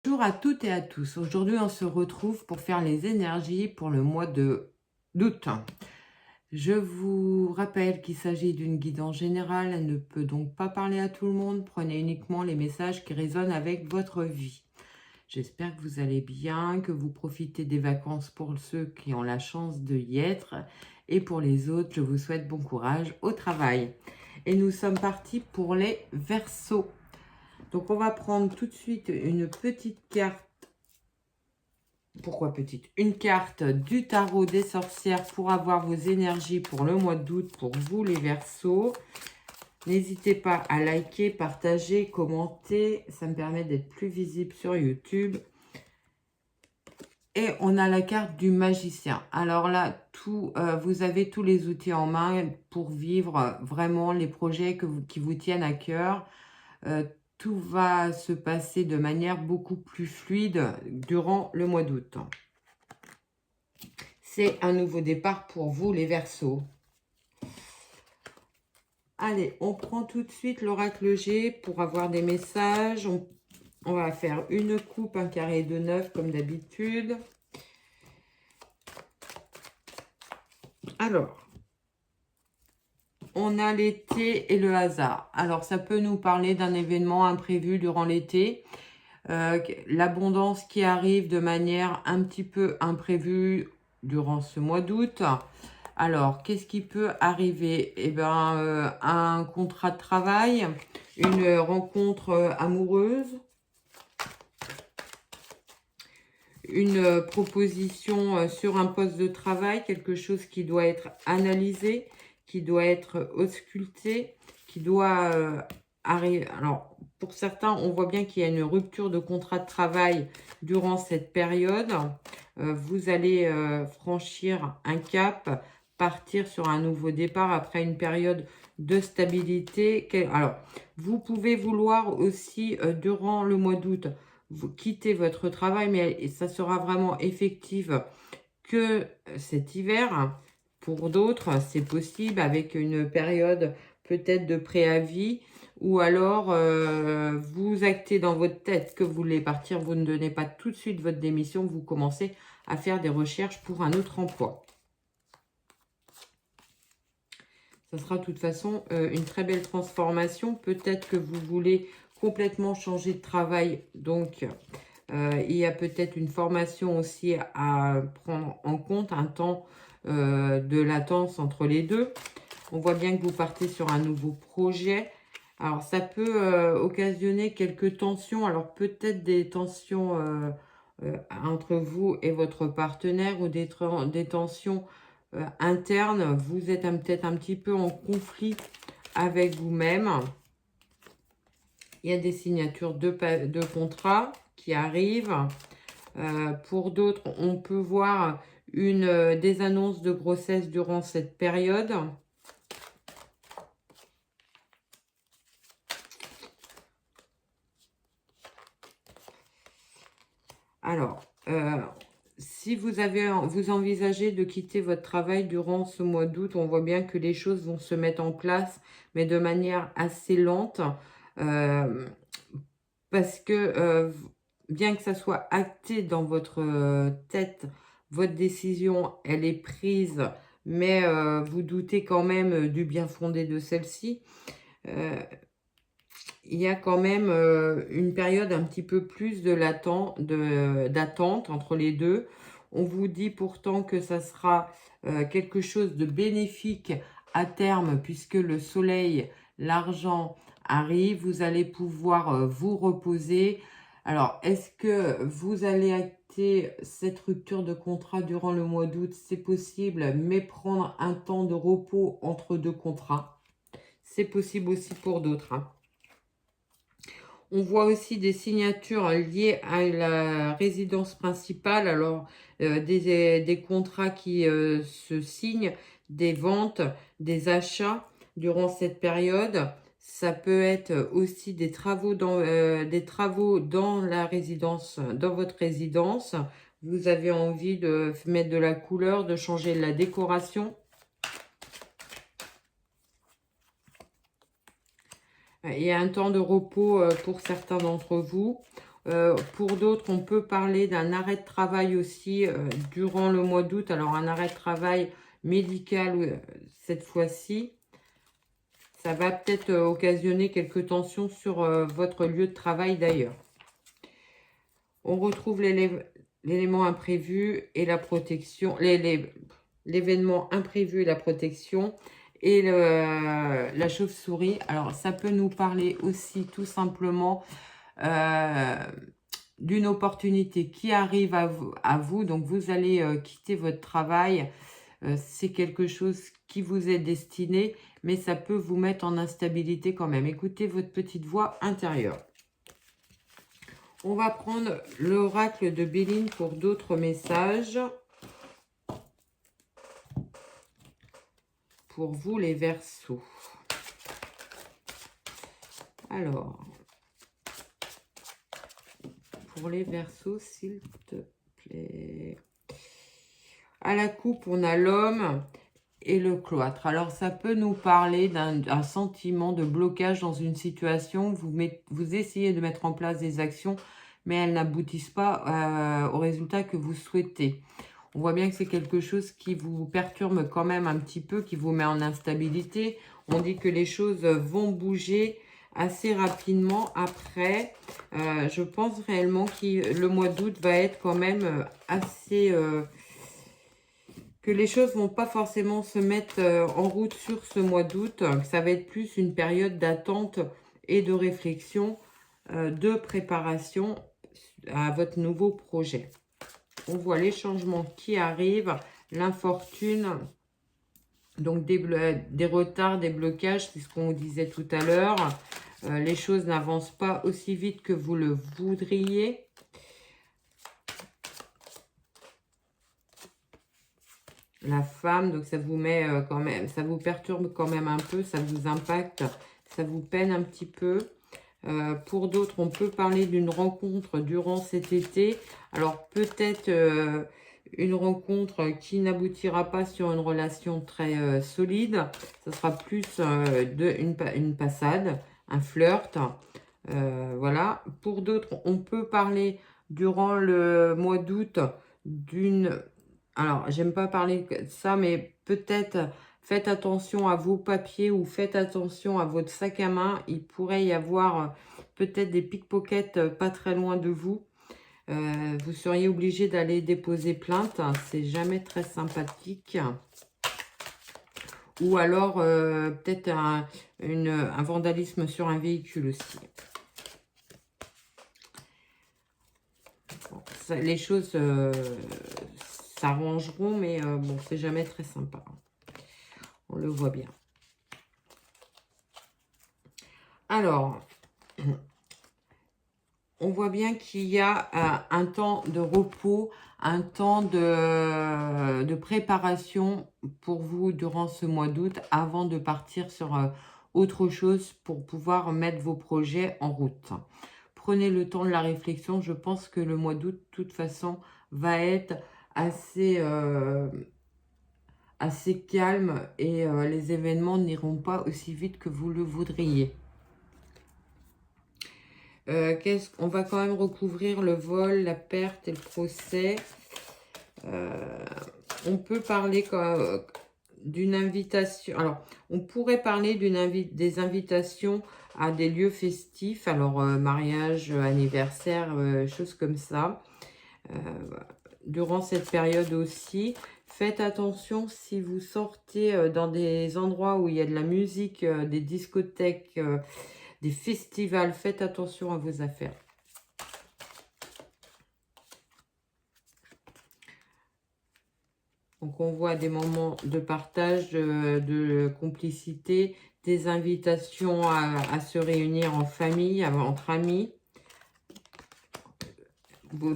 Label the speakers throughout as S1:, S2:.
S1: Bonjour à toutes et à tous. Aujourd'hui, on se retrouve pour faire les énergies pour le mois d'août. Je vous rappelle qu'il s'agit d'une guidance générale. Elle ne peut donc pas parler à tout le monde. Prenez uniquement les messages qui résonnent avec votre vie. J'espère que vous allez bien, que vous profitez des vacances pour ceux qui ont la chance de y être. Et pour les autres, je vous souhaite bon courage au travail. Et nous sommes partis pour les Verseaux. Donc, on va prendre tout de suite une petite carte. Pourquoi petite? Une carte du tarot des sorcières pour avoir vos énergies pour le mois d'août pour vous les Verseaux. N'hésitez pas à liker, partager, commenter. Ça me permet d'être plus visible sur YouTube. Et on a la carte du magicien. Alors là, vous avez tous les outils en main pour vivre vraiment les projets qui vous tiennent à cœur. Tout va se passer de manière beaucoup plus fluide durant le mois d'août. C'est un nouveau départ pour vous, les Verseaux. Allez, on prend tout de suite l'oracle G pour avoir des messages. On va faire une coupe, un carré de 9 comme d'habitude. Alors, on a l'été et le hasard. Alors, ça peut nous parler d'un événement imprévu durant l'été. L'abondance qui arrive de manière un petit peu imprévue durant ce mois d'août. Alors, qu'est-ce qui peut arriver? Eh bien, un contrat de travail, une rencontre amoureuse, une proposition sur un poste de travail, quelque chose qui doit être analysé, qui doit être ausculté, qui doit arriver. Alors, pour certains, on voit bien qu'il y a une rupture de contrat de travail durant cette période. Vous allez franchir un cap, partir sur un nouveau départ après une période de stabilité. Alors, vous pouvez vouloir aussi, durant le mois d'août, vous quittez votre travail, mais ça sera vraiment effectif que cet hiver. Pour d'autres, c'est possible avec une période peut-être de préavis, ou alors vous actez dans votre tête que vous voulez partir, vous ne donnez pas tout de suite votre démission, vous commencez à faire des recherches pour un autre emploi. Ça sera de toute façon une très belle transformation. Peut-être que vous voulez complètement changer de travail, donc il y a peut-être une formation aussi à prendre en compte, un temps de latence entre les deux. On voit bien que vous partez sur un nouveau projet. Alors, ça peut occasionner quelques tensions. Alors, peut-être des tensions entre vous et votre partenaire, ou des tensions internes. Vous êtes peut-être un petit peu en conflit avec vous-même. Il y a des signatures de contrats qui arrivent. Pour d'autres, on peut voir des annonces de grossesse durant cette période. Alors, si vous envisagez de quitter votre travail durant ce mois d'août, on voit bien que les choses vont se mettre en place, mais de manière assez lente, parce que bien que ça soit acté dans votre tête, votre décision, elle est prise, mais vous doutez quand même du bien fondé de celle-ci. Il y a quand même une période un petit peu plus d'attente entre les deux. On vous dit pourtant que ça sera quelque chose de bénéfique à terme, puisque le soleil, l'argent arrive. Vous allez pouvoir vous reposer. Alors, est-ce que vous allez acter cette rupture de contrat durant le mois d'août? C'est possible, mais prendre un temps de repos entre deux contrats. C'est possible aussi pour d'autres, hein. On voit aussi des signatures liées à la résidence principale. Alors, des contrats qui se signent, des ventes, des achats durant cette période. Ça peut être aussi des travaux dans la résidence, dans votre résidence. Vous avez envie de mettre de la couleur, de changer la décoration. Il y a un temps de repos pour certains d'entre vous. Pour d'autres, on peut parler d'un arrêt de travail aussi durant le mois d'août. Alors, un arrêt de travail médical cette fois-ci. Ça va peut-être occasionner quelques tensions sur votre lieu de travail d'ailleurs. On retrouve l'élément imprévu et la protection, l'événement imprévu et la protection et la chauve-souris. Alors, ça peut nous parler aussi tout simplement d'une opportunité qui arrive à vous. Donc, vous allez quitter votre travail. C'est quelque chose qui vous est destiné, mais ça peut vous mettre en instabilité quand même. Écoutez votre petite voix intérieure. On va prendre l'oracle de Béline pour d'autres messages. Pour vous, les Verseaux. Alors, pour les Verseaux, s'il te plaît. À la coupe, on a l'homme et le cloître. Alors, ça peut nous parler d'un sentiment de blocage dans une situation. Vous essayez de mettre en place des actions, mais elles n'aboutissent pas au résultat que vous souhaitez. On voit bien que c'est quelque chose qui vous perturbe quand même un petit peu, qui vous met en instabilité. On dit que les choses vont bouger assez rapidement après. Je pense réellement que le mois d'août va être quand même assez... que les choses vont pas forcément se mettre en route sur ce mois d'août. Ça va être plus une période d'attente et de réflexion, de préparation à votre nouveau projet. On voit les changements qui arrivent, l'infortune, donc des retards, des blocages, c'est ce qu'on disait tout à l'heure. Les choses n'avancent pas aussi vite que vous le voudriez. La femme, donc ça vous met quand même, ça vous perturbe quand même un peu, ça vous impacte, ça vous peine un petit peu. Pour d'autres, on peut parler d'une rencontre durant cet été. Alors peut-être une rencontre qui n'aboutira pas sur une relation très solide. Ce sera plus une passade, un flirt. Voilà. Pour d'autres, on peut parler durant le mois d'août d'une... Alors, j'aime pas parler de ça, mais peut-être faites attention à vos papiers ou faites attention à votre sac à main. Il pourrait y avoir peut-être des pickpockets pas très loin de vous. Vous seriez obligé d'aller déposer plainte. C'est jamais très sympathique. Ou alors, peut-être un vandalisme sur un véhicule aussi. Bon, ça, les choses s'arrangeront, mais bon, c'est jamais très sympa. On le voit bien. Alors, on voit bien qu'il y a un temps de repos, un temps de préparation pour vous durant ce mois d'août avant de partir sur autre chose pour pouvoir mettre vos projets en route. Prenez le temps de la réflexion. Je pense que le mois d'août, de toute façon, va être assez calme et les événements n'iront pas aussi vite que vous le voudriez. On va quand même recouvrir le vol, la perte et le procès. On peut parler d'une invitation. Alors, on pourrait parler des invitations à des lieux festifs. Alors, mariage, anniversaire, choses comme ça. Durant cette période aussi, faites attention si vous sortez dans des endroits où il y a de la musique, des discothèques, des festivals, faites attention à vos affaires. Donc, on voit des moments de partage, de complicité, des invitations à se réunir en famille, entre amis.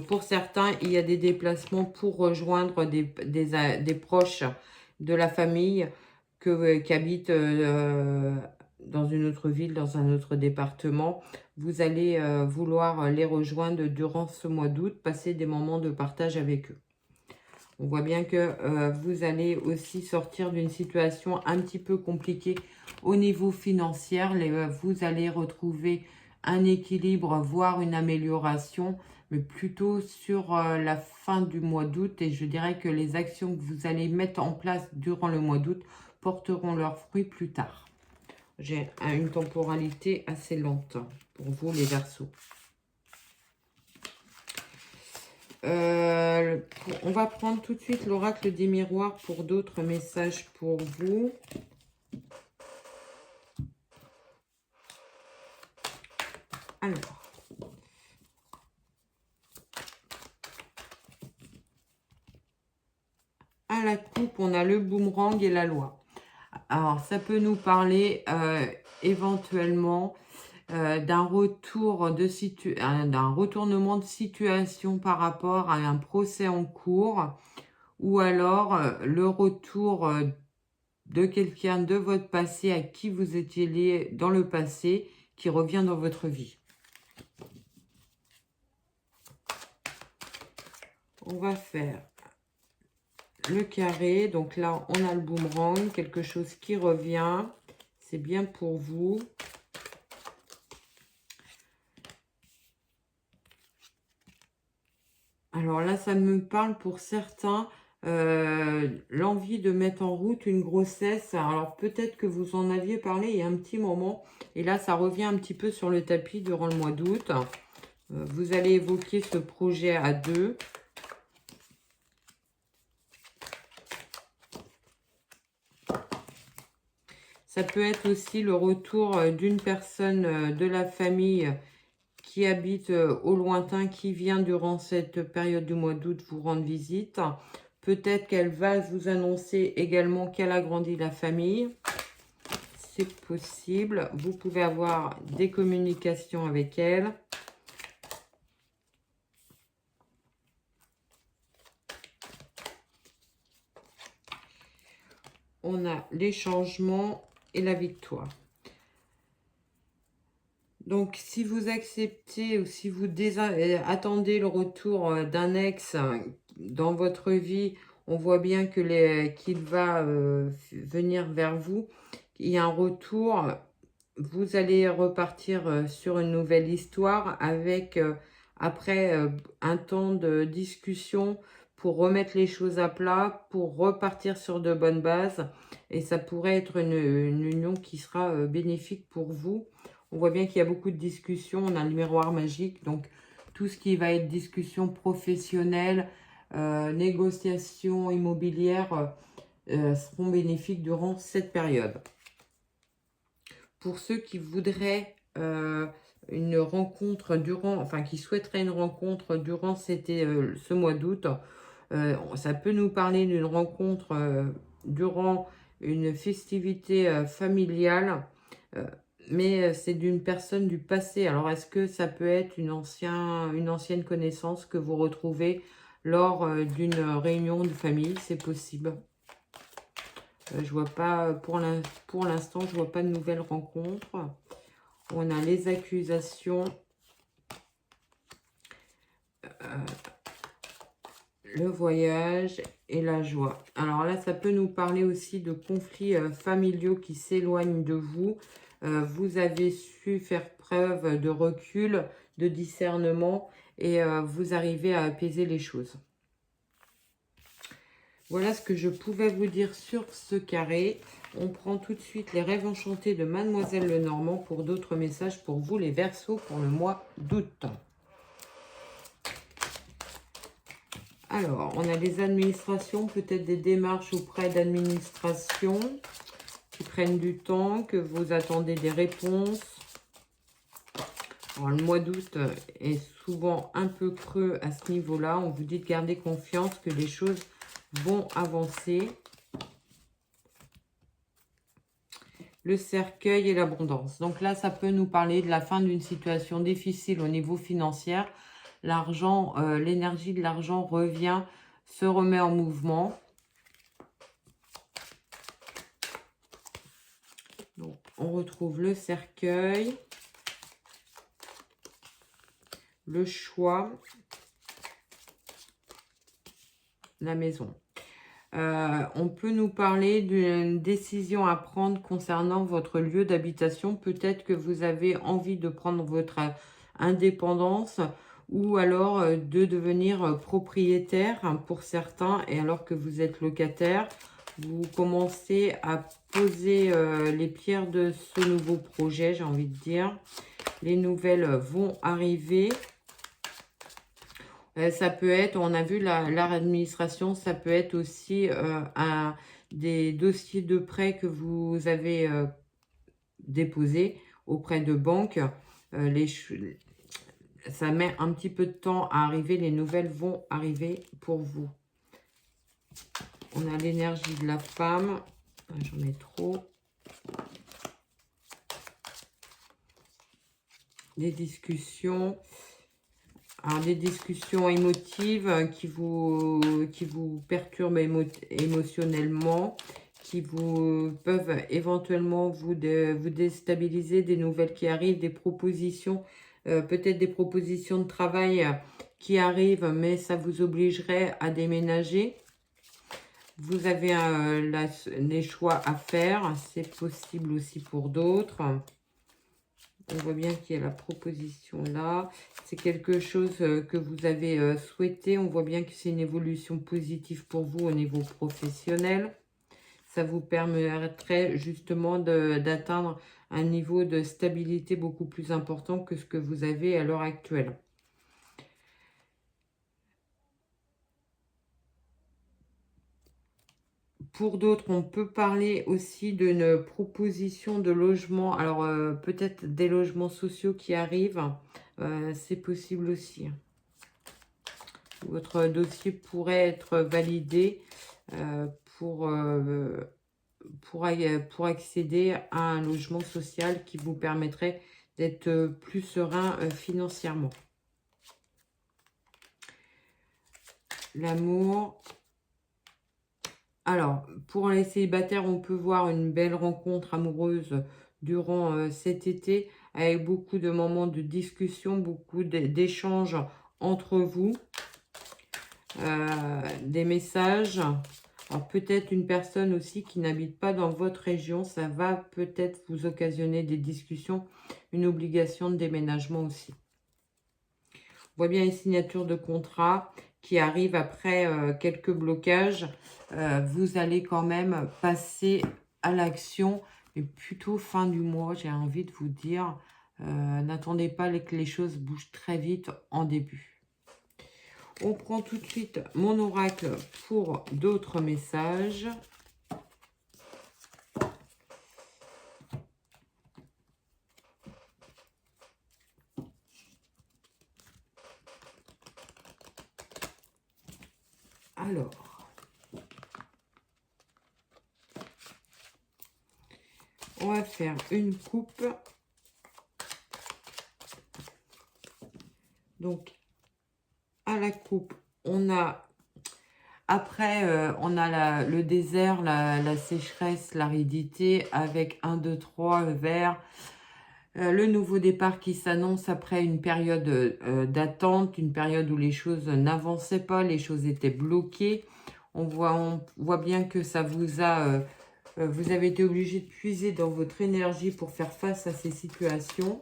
S1: Pour certains, il y a des déplacements pour rejoindre des proches de la famille qui habitent dans une autre ville, dans un autre département. Vous allez vouloir les rejoindre durant ce mois d'août, passer des moments de partage avec eux. On voit bien que vous allez aussi sortir d'une situation un petit peu compliquée au niveau financier. Vous allez retrouver un équilibre, voire une amélioration, mais plutôt sur la fin du mois d'août. Et je dirais que les actions que vous allez mettre en place durant le mois d'août porteront leurs fruits plus tard. J'ai une temporalité assez lente pour vous, les Verseaux. On va prendre tout de suite l'oracle des miroirs pour d'autres messages pour vous. Alors, à la coupe, on a le boomerang et la loi. Alors, ça peut nous parler éventuellement d'un retournement de situation par rapport à un procès en cours, ou alors le retour de quelqu'un de votre passé à qui vous étiez lié dans le passé, qui revient dans votre vie. On va faire le carré. Donc là, on a le boomerang, quelque chose qui revient. C'est bien pour vous. Alors là, ça me parle pour certains, l'envie de mettre en route une grossesse. Alors peut-être que vous en aviez parlé il y a un petit moment. Et là, ça revient un petit peu sur le tapis durant le mois d'août. Vous allez évoquer ce projet à deux. Ça peut être aussi le retour d'une personne de la famille qui habite au lointain, qui vient durant cette période du mois d'août vous rendre visite. Peut-être qu'elle va vous annoncer également qu'elle a grandi la famille. C'est possible. Vous pouvez avoir des communications avec elle. On a les changements et la victoire. Donc, si vous acceptez ou si vous attendez le retour d'un ex dans votre vie, on voit bien que qu'il va venir vers vous. Il y a un retour. Vous allez repartir sur une nouvelle histoire avec, après un temps de discussion pour remettre les choses à plat, pour repartir sur de bonnes bases. Et ça pourrait être une union qui sera bénéfique pour vous. On voit bien qu'il y a beaucoup de discussions. On a le miroir magique. Donc, tout ce qui va être discussion professionnelle, négociation immobilière seront bénéfiques durant cette période. Pour ceux qui voudraient une rencontre qui souhaiteraient une rencontre durant ce mois d'août, ça peut nous parler d'une rencontre durant une festivité familiale, mais c'est d'une personne du passé. Alors, est-ce que ça peut être une ancienne connaissance que vous retrouvez lors d'une réunion de famille? C'est possible. Je vois pas, pour l'instant, je vois pas de nouvelles rencontres. On a les accusations. Le voyage et la joie. Alors là, ça peut nous parler aussi de conflits familiaux qui s'éloignent de vous. Vous avez su faire preuve de recul, de discernement et vous arrivez à apaiser les choses. Voilà ce que je pouvais vous dire sur ce carré. On prend tout de suite les rêves enchantés de Mademoiselle Lenormand pour d'autres messages pour vous les Verseaux pour le mois d'août. Alors, on a les administrations, peut-être des démarches auprès d'administration qui prennent du temps, que vous attendez des réponses. Alors, le mois d'août est souvent un peu creux à ce niveau-là. On vous dit de garder confiance, que les choses vont avancer. Le cercueil et l'abondance. Donc là, ça peut nous parler de la fin d'une situation difficile au niveau financier. L'argent, l'énergie de l'argent revient, se remet en mouvement. Donc, on retrouve le cercueil, le choix, la maison. On peut nous parler d'une décision à prendre concernant votre lieu d'habitation. Peut-être que vous avez envie de prendre votre indépendance ou alors de devenir propriétaire, hein, pour certains, et alors que vous êtes locataire, vous commencez à poser les pierres de ce nouveau projet, j'ai envie de dire. Les nouvelles vont arriver. Ça peut être, on a vu l'administration, ça peut être aussi des dossiers de prêt que vous avez déposés auprès de banques. Ça met un petit peu de temps à arriver, les nouvelles vont arriver pour vous. On a l'énergie de la femme. J'en ai trop. Des discussions. Alors, des discussions émotives qui vous perturbent émotionnellement, qui peuvent éventuellement vous déstabiliser, des nouvelles qui arrivent, des propositions, peut-être des propositions de travail qui arrivent, mais ça vous obligerait à déménager. Vous avez des choix à faire, c'est possible aussi pour d'autres. On voit bien qu'il y a la proposition là. C'est quelque chose que vous avez souhaité. On voit bien que c'est une évolution positive pour vous au niveau professionnel. Ça vous permettrait justement d'atteindre un niveau de stabilité beaucoup plus important que ce que vous avez à l'heure actuelle. Pour d'autres, on peut parler aussi d'une proposition de logement. Alors, peut-être des logements sociaux qui arrivent. C'est possible aussi. Votre dossier pourrait être validé pour accéder à un logement social qui vous permettrait d'être plus serein financièrement. L'amour. Alors, pour les célibataires, on peut voir une belle rencontre amoureuse durant cet été, avec beaucoup de moments de discussion, beaucoup d'échanges entre vous, des messages. Alors, peut-être une personne aussi qui n'habite pas dans votre région, ça va peut-être vous occasionner des discussions, une obligation de déménagement aussi. On voit bien les signatures de contrat qui arrivent après quelques blocages. Vous allez quand même passer à l'action, mais plutôt fin du mois, j'ai envie de vous dire. N'attendez pas que les choses bougent très vite en début. On prend tout de suite mon oracle pour d'autres messages. Alors, on va faire une coupe. Donc, à la coupe, on a, après, on a le désert, la sécheresse, l'aridité, avec 1, 2, 3 vert. Le nouveau départ qui s'annonce après une période d'attente, une période où les choses n'avançaient pas, les choses étaient bloquées. On voit bien que ça vous a... vous avez été obligé de puiser dans votre énergie pour faire face à ces situations.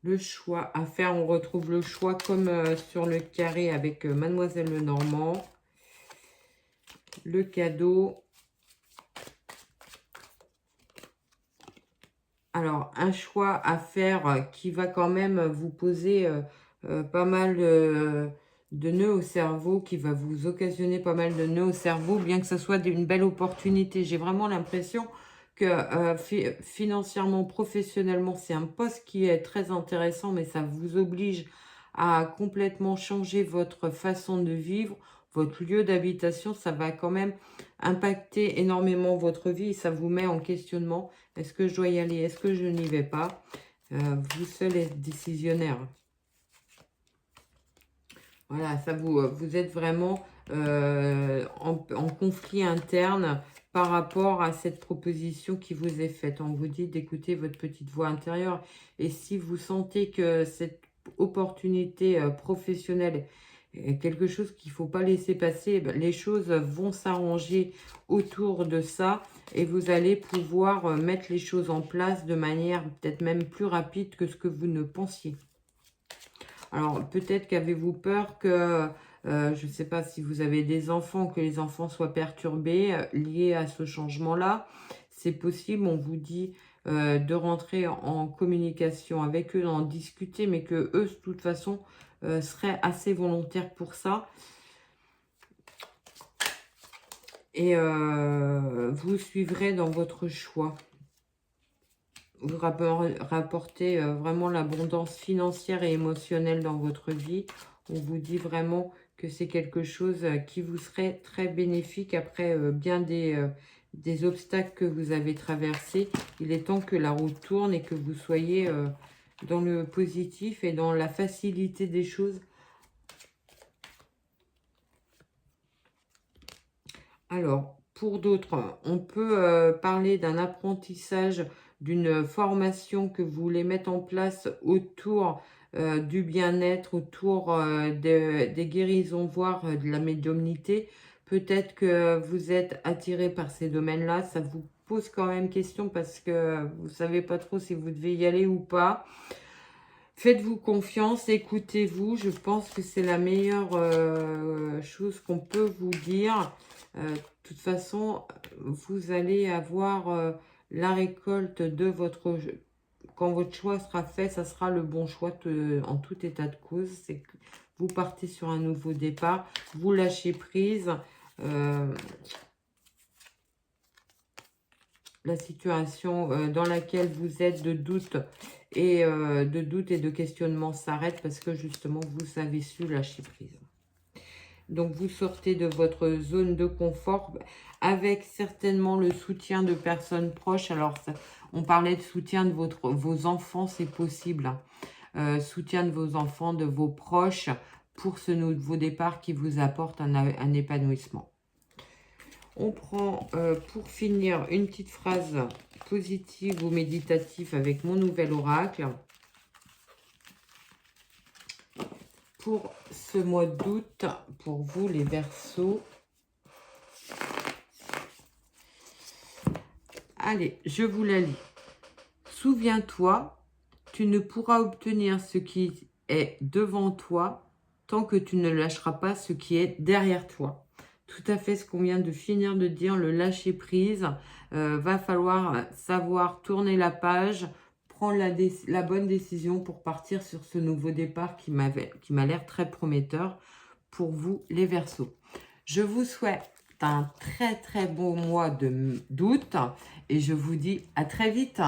S1: Le choix à faire, on retrouve le choix comme sur le carré avec Mademoiselle Lenormand. Le cadeau. Alors, un choix à faire qui va quand même vous poser pas mal de nœuds au cerveau, qui va vous occasionner pas mal de nœuds au cerveau, bien que ce soit une belle opportunité. J'ai vraiment l'impression que financièrement, professionnellement, c'est un poste qui est très intéressant, mais ça vous oblige à complètement changer votre façon de vivre, votre lieu d'habitation. Ça va quand même impacter énormément votre vie, ça vous met en questionnement. Est-ce que je dois y aller? Est-ce que je n'y vais pas? Vous seul êtes décisionnaire. Voilà, ça vous êtes vraiment en conflit interne par rapport à cette proposition qui vous est faite. On vous dit d'écouter votre petite voix intérieure. Et si vous sentez que cette opportunité professionnelle quelque chose qu'il ne faut pas laisser passer. Les choses vont s'arranger autour de ça et vous allez pouvoir mettre les choses en place de manière peut-être même plus rapide que ce que vous ne pensiez. Alors, peut-être qu'avez-vous peur que, je ne sais pas si vous avez des enfants, que les enfants soient perturbés liés à ce changement-là. C'est possible, on vous dit de rentrer en communication avec eux, d'en discuter, mais que eux, de toute façon, seraient assez volontaires pour ça. Et vous suivrez dans votre choix. Vous rapportez vraiment l'abondance financière et émotionnelle dans votre vie. On vous dit vraiment que c'est quelque chose qui vous serait très bénéfique après bien des obstacles que vous avez traversés. Il est temps que la roue tourne et que vous soyez dans le positif et dans la facilité des choses. Alors, pour d'autres, on peut parler d'un apprentissage, d'une formation que vous voulez mettre en place autour du bien-être, autour des guérisons, voire de la médiumnité. Peut-être que vous êtes attiré par ces domaines-là. Ça vous pose quand même question parce que vous ne savez pas trop si vous devez y aller ou pas. Faites-vous confiance, écoutez-vous. Je pense que c'est la meilleure chose qu'on peut vous dire. De toute façon, vous allez avoir la récolte de votre... Quand votre choix sera fait, ça sera le bon choix en tout état de cause. C'est que vous partez sur un nouveau départ, vous lâchez prise. La situation dans laquelle vous êtes de doute et de questionnement s'arrête parce que justement, vous avez su lâcher prise. Donc, vous sortez de votre zone de confort avec certainement le soutien de personnes proches. Alors, on parlait de soutien de vos enfants, c'est possible. Soutien de vos enfants, de vos proches pour ce nouveau départ qui vous apporte un épanouissement. On prend pour finir une petite phrase positive ou méditative avec mon nouvel oracle. Pour ce mois d'août, pour vous les Verseaux. Allez, je vous la lis. Souviens-toi, tu ne pourras obtenir ce qui est devant toi tant que tu ne lâcheras pas ce qui est derrière toi. Tout à fait ce qu'on vient de finir de dire, le lâcher prise. Va falloir savoir tourner la page, prendre la bonne décision pour partir sur ce nouveau départ qui m'a l'air très prometteur pour vous les Verseaux. Je vous souhaite un très très bon mois d'août et je vous dis à très vite.